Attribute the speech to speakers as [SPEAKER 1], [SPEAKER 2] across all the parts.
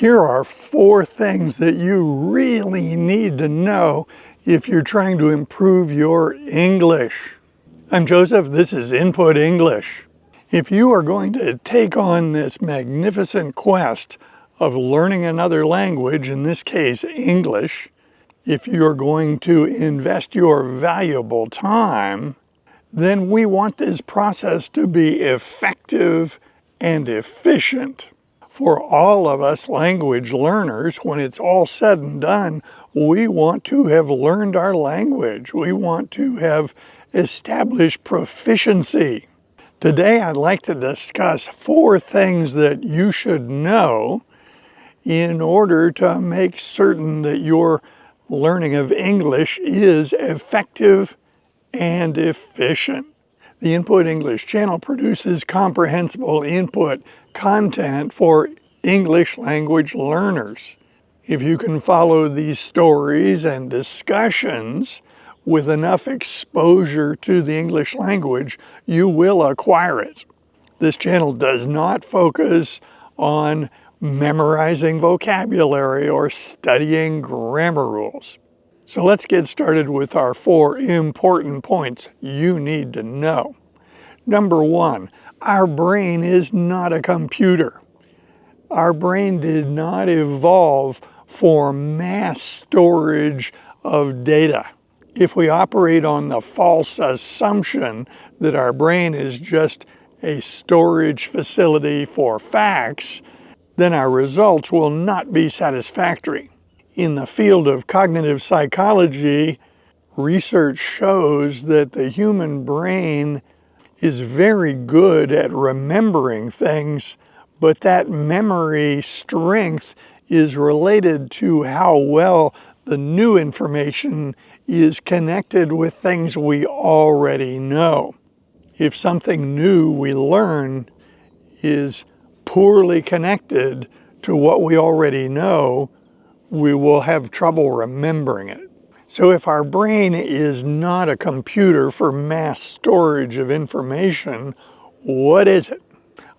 [SPEAKER 1] Here are 4 things that you really need to know if you're trying to improve your English. I'm Joseph, this is Input English. If you are going to take on this magnificent quest of learning another language, in this case English, if you're going to invest your valuable time, then we want this process to be effective and efficient. For all of us language learners, when it's all said and done, we want to have learned our language. We want to have established proficiency. Today, I'd like to discuss 4 things that you should know in order to make certain that your learning of English is effective and efficient. The Input English channel produces comprehensible input content for English language learners. If you can follow these stories and discussions with enough exposure to the English language, you will acquire it. This channel does not focus on memorizing vocabulary or studying grammar rules. So let's get started with our 4 important points you need to know. Number 1, our brain is not a computer. Our brain did not evolve for mass storage of data. If we operate on the false assumption that our brain is just a storage facility for facts, then our results will not be satisfactory. In the field of cognitive psychology, research shows that the human brain is very good at remembering things, but that memory strength is related to how well the new information is connected with things we already know. If something new we learn is poorly connected to what we already know, we will have trouble remembering it. So if our brain is not a computer for mass storage of information, what is it?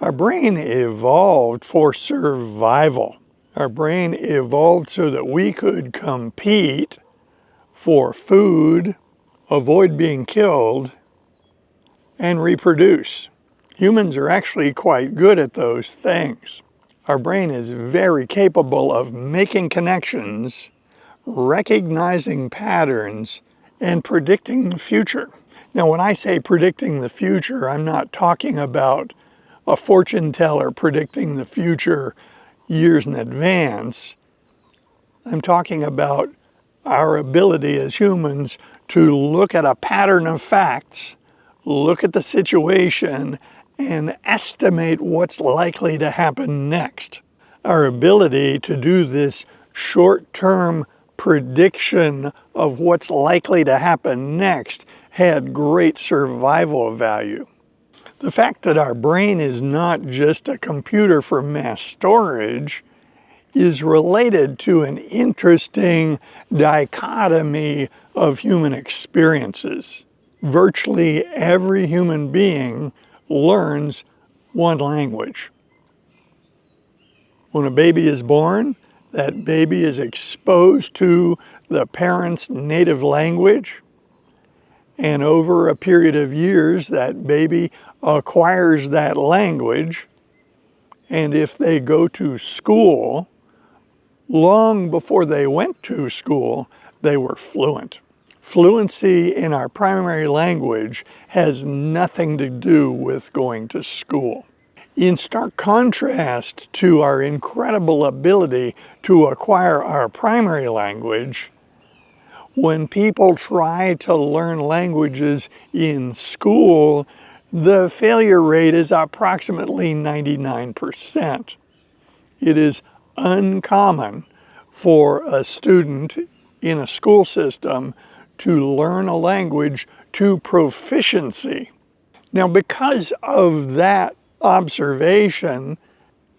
[SPEAKER 1] Our brain evolved for survival. Our brain evolved so that we could compete for food, avoid being killed, and reproduce. Humans are actually quite good at those things. Our brain is very capable of making connections, recognizing patterns, and predicting the future. Now, when I say predicting the future, I'm not talking about a fortune teller predicting the future years in advance. I'm talking about our ability as humans to look at a pattern of facts, look at the situation, and estimate what's likely to happen next. Our ability to do this short-term prediction of what's likely to happen next had great survival value. The fact that our brain is not just a computer for mass storage is related to an interesting dichotomy of human experiences. Virtually every human being learns one language. When a baby is born, that baby is exposed to the parent's native language, and over a period of years, that baby acquires that language, and if they go to school, long before they went to school, they were fluent. Fluency in our primary language has nothing to do with going to school. In stark contrast to our incredible ability to acquire our primary language, when people try to learn languages in school, the failure rate is approximately 99%. It is uncommon for a student in a school system to learn a language to proficiency. Now, because of that observation,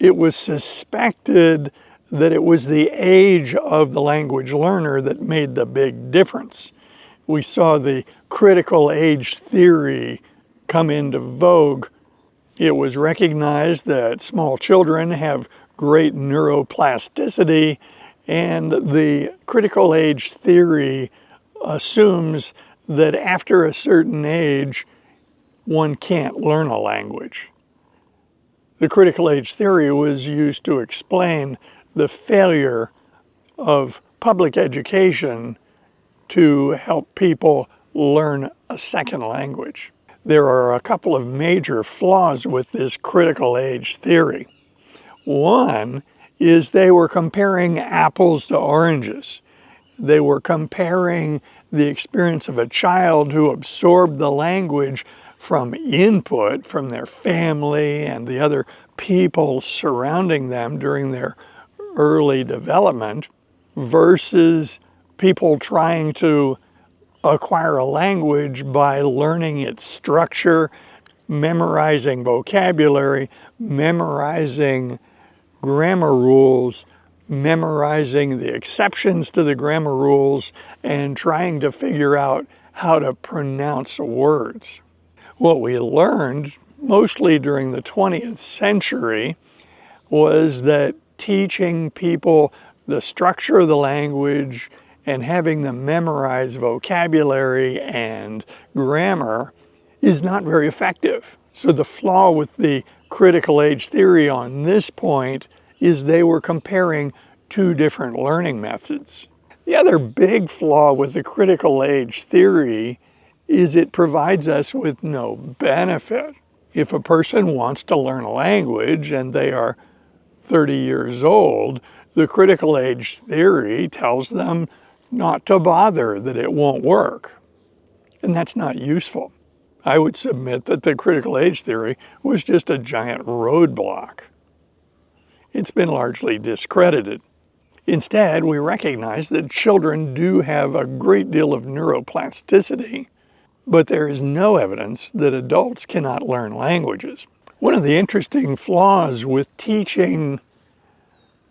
[SPEAKER 1] it was suspected that it was the age of the language learner that made the big difference. We saw the critical age theory come into vogue. It was recognized that small children have great neuroplasticity, and the critical age theory assumes that after a certain age, one can't learn a language. The critical age theory was used to explain the failure of public education to help people learn a second language. There are a couple of major flaws with this critical age theory. One is they were comparing apples to oranges. They were comparing the experience of a child who absorbed the language from input from their family and the other people surrounding them during their early development versus people trying to acquire a language by learning its structure, memorizing vocabulary, memorizing grammar rules, memorizing the exceptions to the grammar rules, and trying to figure out how to pronounce words. What we learned, mostly during the 20th century, was that teaching people the structure of the language and having them memorize vocabulary and grammar is not very effective. So the flaw with the critical age theory on this point is they were comparing two different learning methods. The other big flaw with the critical age theory is it provides us with no benefit. If a person wants to learn a language and they are 30 years old, the critical age theory tells them not to bother, that it won't work. And that's not useful. I would submit that the critical age theory was just a giant roadblock. It's been largely discredited. Instead, we recognize that children do have a great deal of neuroplasticity, but there is no evidence that adults cannot learn languages. One of the interesting flaws with teaching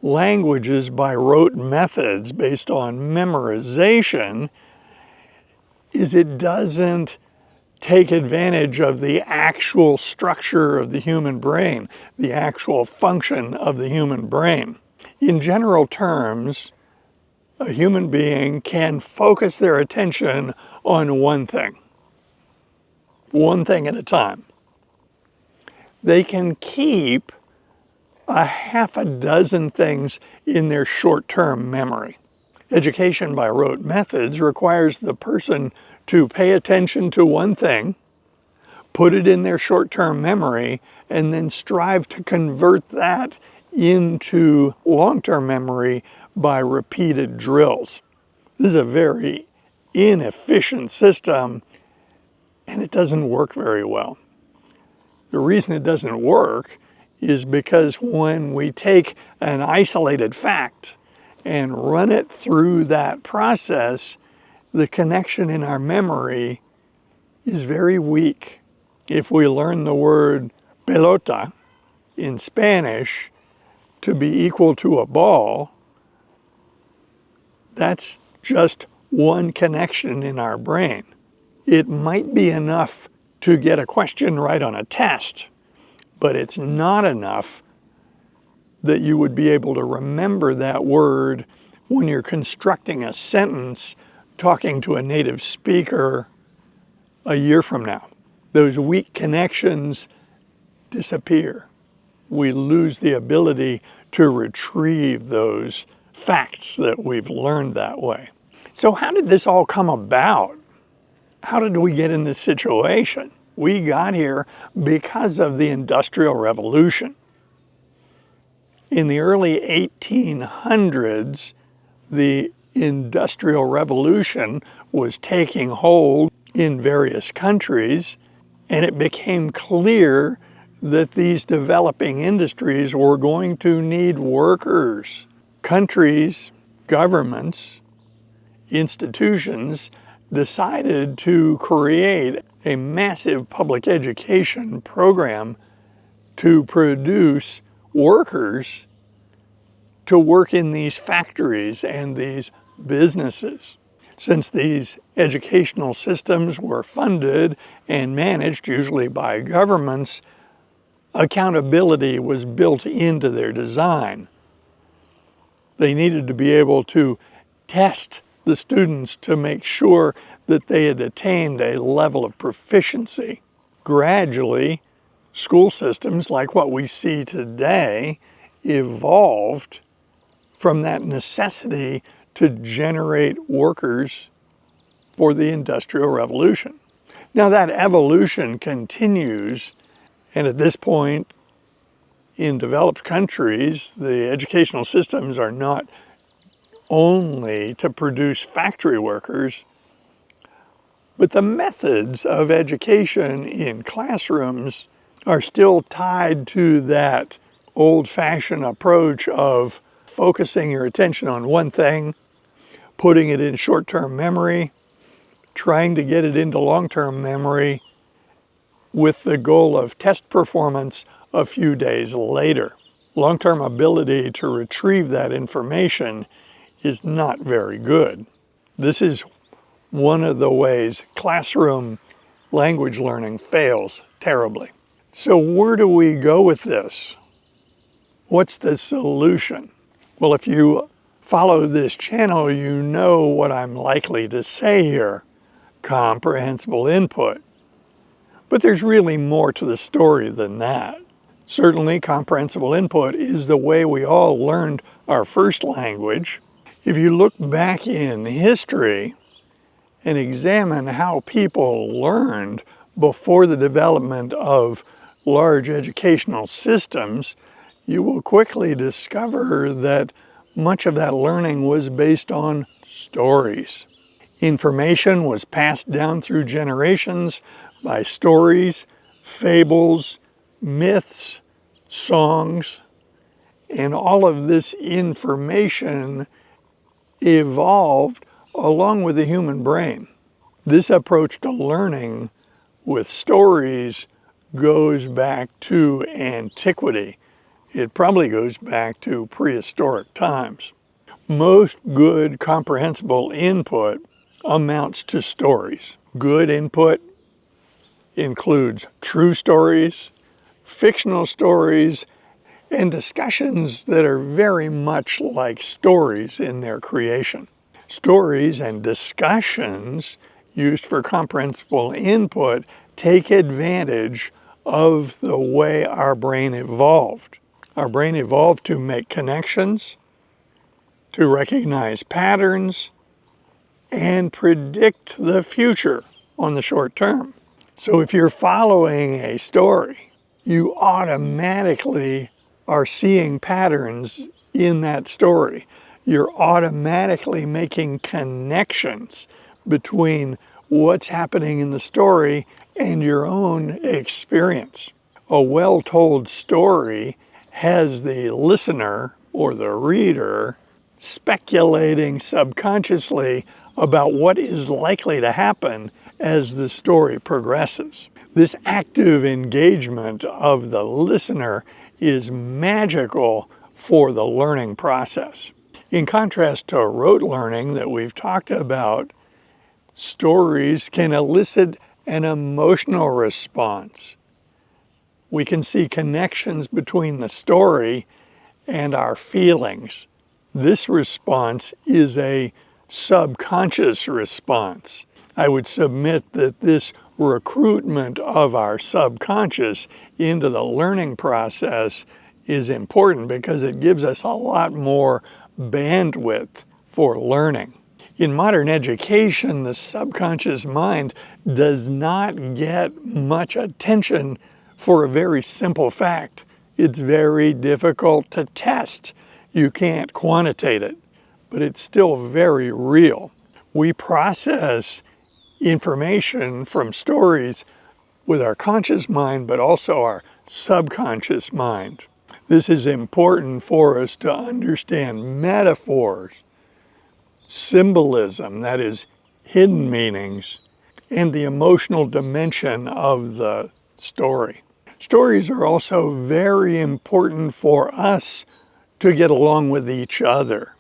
[SPEAKER 1] languages by rote methods based on memorization is it doesn't take advantage of the actual structure of the human brain, the actual function of the human brain. In general terms, a human being can focus their attention on one thing at a time. They can keep a half a dozen things in their short-term memory. Education by rote methods requires the person to pay attention to one thing, put it in their short-term memory, and then strive to convert that into long-term memory by repeated drills. This is a very inefficient system, and it doesn't work very well. The reason it doesn't work is because when we take an isolated fact and run it through that process, the connection in our memory is very weak. If we learn the word pelota in Spanish to be equal to a ball, that's just one connection in our brain. It might be enough to get a question right on a test, but it's not enough that you would be able to remember that word when you're constructing a sentence talking to a native speaker a year from now. Those weak connections disappear. We lose the ability to retrieve those facts that we've learned that way. So how did this all come about? How did we get in this situation? We got here because of the Industrial Revolution. In the early 1800s, the Industrial Revolution was taking hold in various countries, and it became clear that these developing industries were going to need workers. Countries, governments, institutions decided to create a massive public education program to produce workers to work in these factories and these businesses. Since these educational systems were funded and managed usually by governments, Accountability was built into their design. They needed to be able to test the students to make sure that they had attained a level of proficiency. Gradually, school systems like what we see today evolved from that necessity to generate workers for the Industrial Revolution. Now that evolution continues, and at this point in developed countries, the educational systems are not only to produce factory workers, but the methods of education in classrooms are still tied to that old-fashioned approach of focusing your attention on one thing, putting it in short-term memory, trying to get it into long-term memory with the goal of test performance a few days later. Long-term ability to retrieve that information is not very good. This is one of the ways classroom language learning fails terribly. So where do we go with this? What's the solution? Well, if you follow this channel, you know what I'm likely to say here: comprehensible input. But there's really more to the story than that. Certainly, comprehensible input is the way we all learned our first language. If you look back in history and examine how people learned before the development of large educational systems, you will quickly discover that much of that learning was based on stories. Information was passed down through generations by stories, fables, myths, songs, and all of this information evolved along with the human brain. This approach to learning with stories goes back to antiquity. It probably goes back to prehistoric times. Most good comprehensible input amounts to stories. Good input includes true stories, fictional stories, and discussions that are very much like stories in their creation. Stories and discussions used for comprehensible input take advantage of the way our brain evolved. Our brain evolved to make connections, to recognize patterns, and predict the future on the short term. So if you're following a story, you automatically are seeing patterns in that story. You're automatically making connections between what's happening in the story and your own experience. A well-told story has the listener or the reader speculating subconsciously about what is likely to happen as the story progresses. This active engagement of the listener is magical for the learning process. In contrast to rote learning that we've talked about, stories can elicit an emotional response. We can see connections between the story and our feelings. This response is a subconscious response. I would submit that this recruitment of our subconscious into the learning process is important because it gives us a lot more bandwidth for learning. In modern education, the subconscious mind does not get much attention for a very simple fact. It's very difficult to test. You can't quantitate it, but it's still very real. We process information from stories with our conscious mind, but also our subconscious mind. This is important for us to understand metaphors, symbolism, that is, hidden meanings, and the emotional dimension of the story. Stories are also very important for us to get along with each other.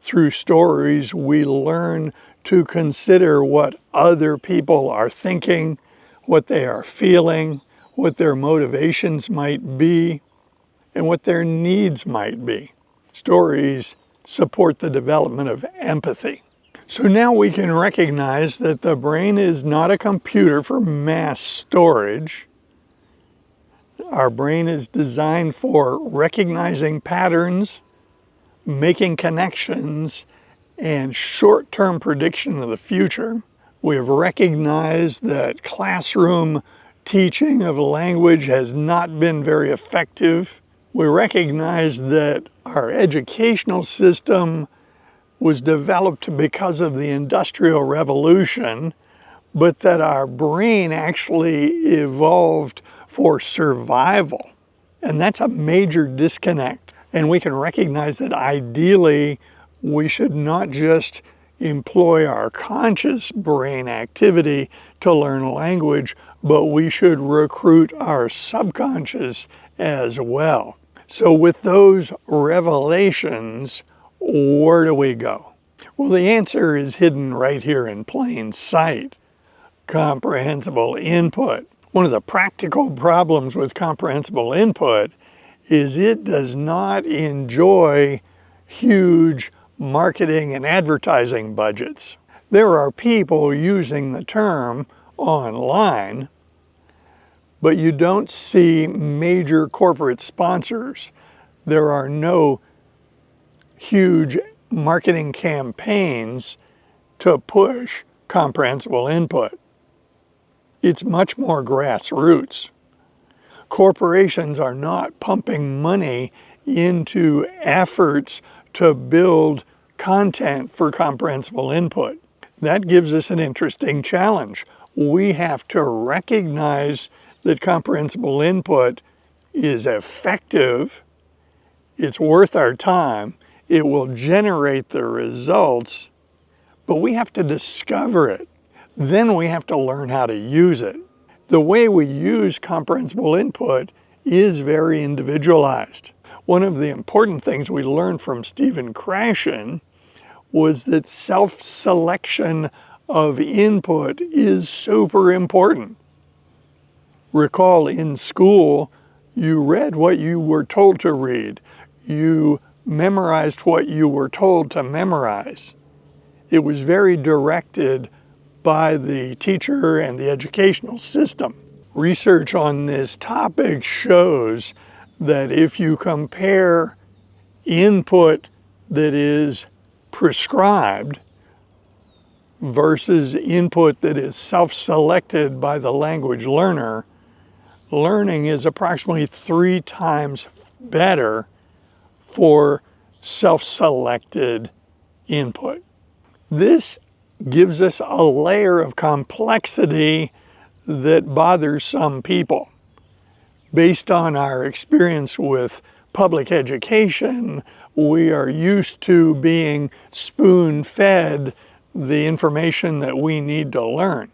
[SPEAKER 1] Through stories, we learn to consider what other people are thinking, what they are feeling, what their motivations might be, and what their needs might be. Stories support the development of empathy. So now we can recognize that the brain is not a computer for mass storage. Our brain is designed for recognizing patterns, making connections, and short-term prediction of the future. We have recognized that classroom teaching of a language has not been very effective. We recognize that our educational system was developed because of the Industrial Revolution, but that our brain actually evolved for survival. And that's a major disconnect. And we can recognize that ideally, we should not just employ our conscious brain activity to learn a language, but we should recruit our subconscious as well. So with those revelations, where do we go? Well, the answer is hidden right here in plain sight. Comprehensible input. One of the practical problems with comprehensible input is it does not enjoy huge marketing and advertising budgets. There are people using the term online, but you don't see major corporate sponsors. There are no huge marketing campaigns to push comprehensible input. It's much more grassroots. Corporations are not pumping money into efforts to build content for comprehensible input. That gives us an interesting challenge. We have to recognize that comprehensible input is effective, it's worth our time, it will generate the results, but we have to discover it. Then we have to learn how to use it. The way we use comprehensible input is very individualized. One of the important things we learned from Krashen was that self-selection of input is super important. Recall in school, you read what you were told to read. You memorized what you were told to memorize. It was very directed by the teacher and the educational system. Research on this topic shows that if you compare input that is prescribed versus input that is self-selected by the language learner, learning is approximately 3 times better for self-selected input. This gives us a layer of complexity that bothers some people. Based on our experience with public education, we are used to being spoon-fed the information that we need to learn.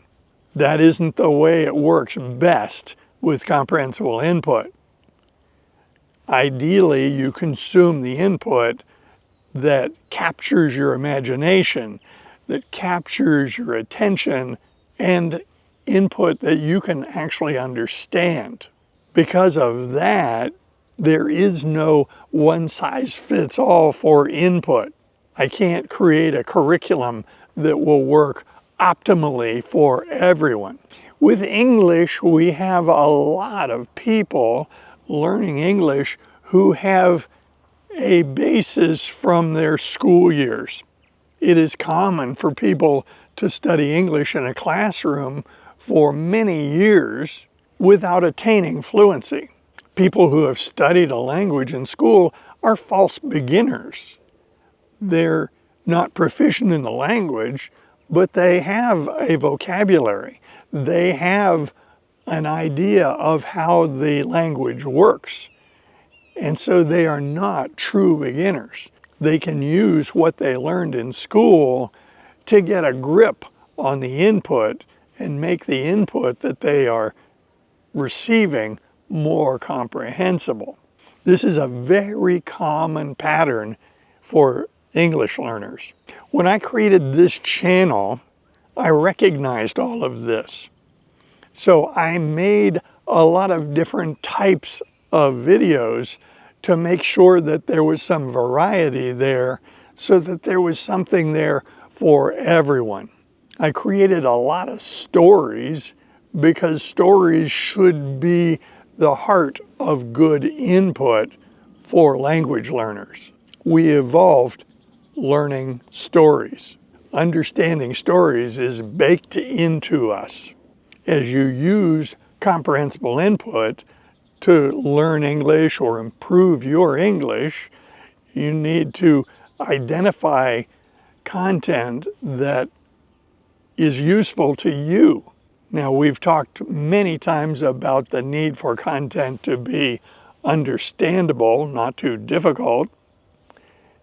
[SPEAKER 1] That isn't the way it works best with comprehensible input. Ideally, you consume the input that captures your imagination, that captures your attention, and input that you can actually understand. Because of that, there is no one-size-fits-all for input. I can't create a curriculum that will work optimally for everyone. With English, we have a lot of people learning English who have a basis from their school years. It is common for people to study English in a classroom for many years without attaining fluency. People who have studied a language in school are false beginners. They're not proficient in the language, but they have a vocabulary. They have an idea of how the language works. And so they are not true beginners. They can use what they learned in school to get a grip on the input and make the input that they are receiving more comprehensible. This is a very common pattern for English learners. When I created this channel, I recognized all of this. So I made a lot of different types of videos to make sure that there was some variety there, so that there was something there for everyone. I created a lot of stories because stories should be the heart of good input for language learners. We evolved learning stories. Understanding stories is baked into us. As you use comprehensible input to learn English or improve your English, you need to identify content that is useful to you. Now, we've talked many times about the need for content to be understandable, not too difficult.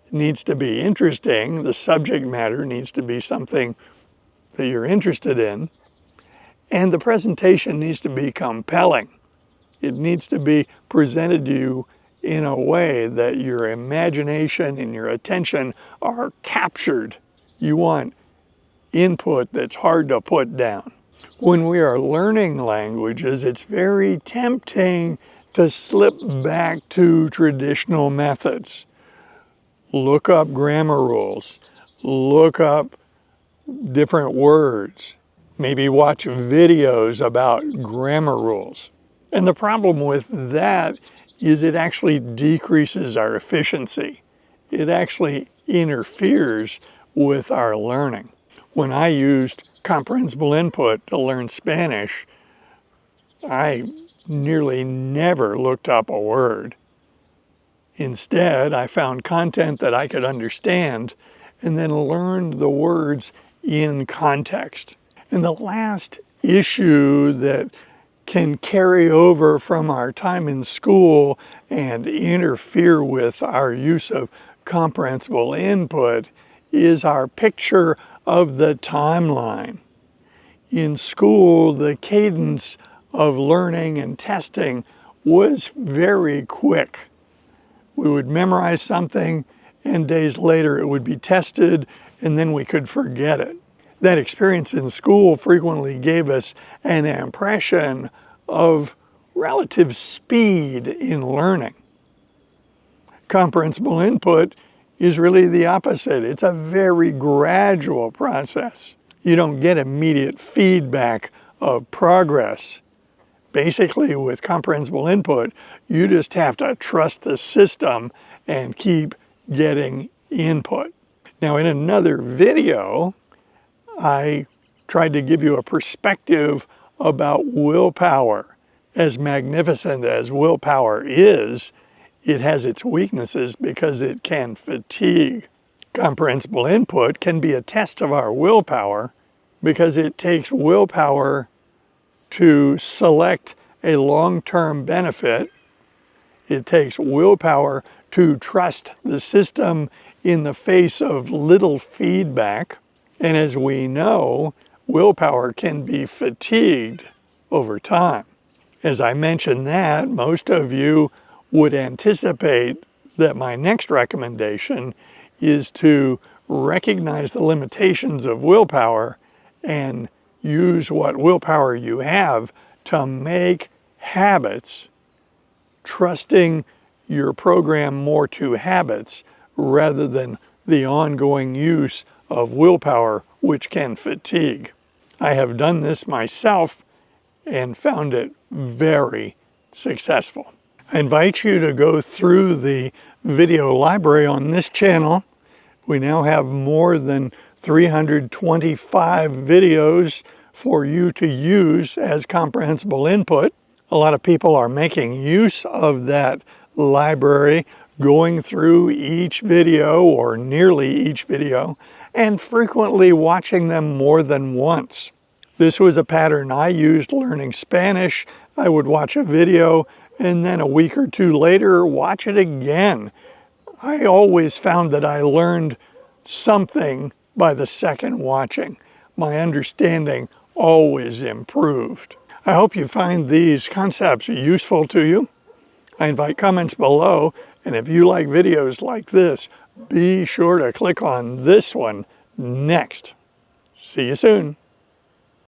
[SPEAKER 1] It needs to be interesting. The subject matter needs to be something that you're interested in. And the presentation needs to be compelling. It needs to be presented to you in a way that your imagination and your attention are captured. You want input that's hard to put down. When we are learning languages, it's very tempting to slip back to traditional methods. Look up grammar rules, look up different words, maybe watch videos about grammar rules. And the problem with that is it actually decreases our efficiency. It actually interferes with our learning. When I used comprehensible input to learn Spanish, I nearly never looked up a word. Instead, I found content that I could understand and then learned the words in context. And the last issue that can carry over from our time in school and interfere with our use of comprehensible input is our picture of the timeline. In school, the cadence of learning and testing was very quick. We would memorize something, and days later it would be tested, and then we could forget it. That experience in school frequently gave us an impression of relative speed in learning. Comprehensible input is really the opposite. It's a very gradual process. You don't get immediate feedback of progress. Basically, with comprehensible input, you just have to trust the system and keep getting input. Now, in another video, I tried to give you a perspective about willpower. As magnificent as willpower is, it has its weaknesses because it can fatigue. Comprehensible input can be a test of our willpower because it takes willpower to select a long-term benefit. It takes willpower to trust the system in the face of little feedback. And as we know, willpower can be fatigued over time. As I mentioned that, most of you would anticipate that my next recommendation is to recognize the limitations of willpower and use what willpower you have to make habits, trusting your program more to habits rather than the ongoing use of willpower, which can fatigue. I have done this myself and found it very successful. I invite you to go through the video library on this channel. We now have more than 325 videos for you to use as comprehensible input. A lot of people are making use of that library, going through each video or nearly each video, and frequently watching them more than once. This was a pattern I used learning Spanish. I would watch a video and then a week or two later watch it again. I always found that I learned something by the second watching. My understanding always improved. I hope you find these concepts useful to you. I invite comments below, and if you like videos like this, be sure to click on this one next. See you soon.